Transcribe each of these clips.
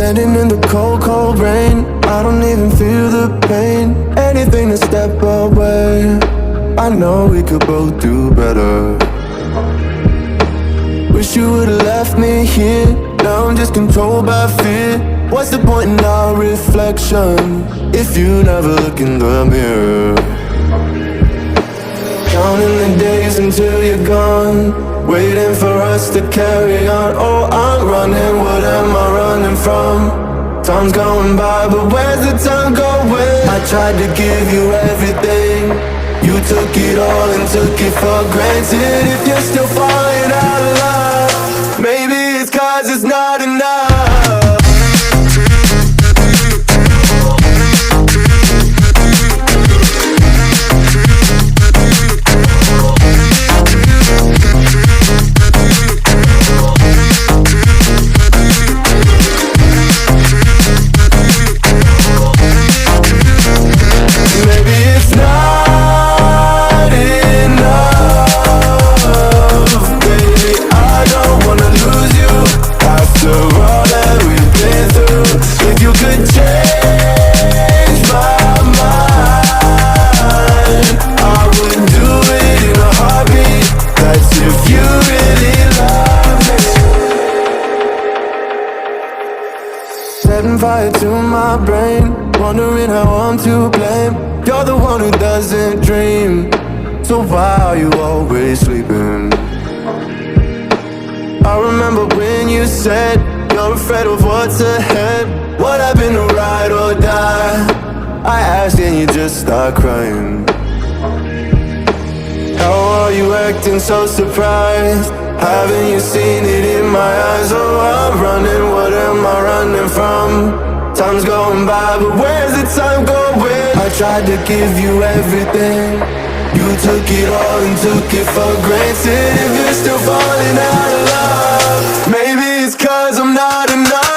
Standing in the cold, cold rain, I don't even feel the pain. Anything to step away, I know we could both do better. Wish you would've left me here, now I'm just controlled by fear. What's the point in our reflection if you never look in the mirror? Counting the days until you're gone, waiting for us to carry on. Oh, I'm running, what am I running from? Time's going by, but where's the time going? I tried to give you everything, you took it all and took it for granted. If you're still falling out of love, maybe it's 'cause it's not enough. Setting fire to my brain, wondering how I'm to blame. You're the one who doesn't dream, so why are you always sleeping? I remember when you said you're afraid of what's ahead. What happened to ride or die? I asked and you just start crying. How are you acting so surprised? Haven't you seen it in my eyes? Oh, I'm running, what am I running from? Time's going by, but where's the time going? I tried to give you everything, you took it all and took it for granted. If you're still falling out of love, maybe it's 'cause I'm not enough.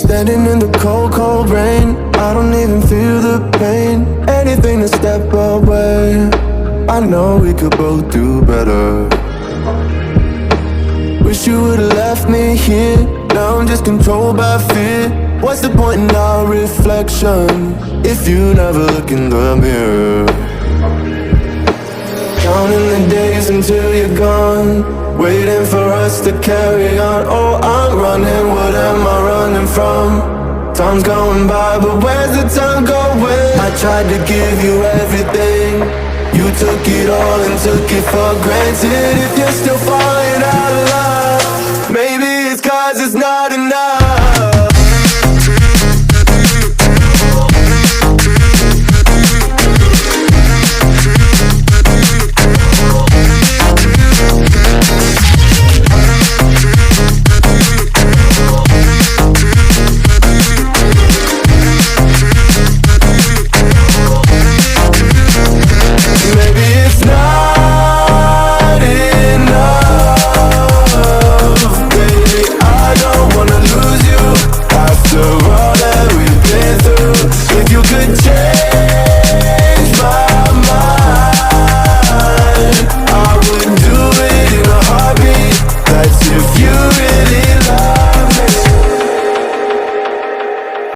Standing in the cold, cold rain, I don't even feel the pain. Anything to step away, I know we could both do better. Wish you would've left me here, now I'm just controlled by fear. What's the point in our reflection if you never look in the mirror? Counting the days until you're gone, waiting for us to carry on. Oh, I'm running, what am I running from? Time's going by, but where's the time going? I tried to give you everything, you took it all and took it for granted. If you're still falling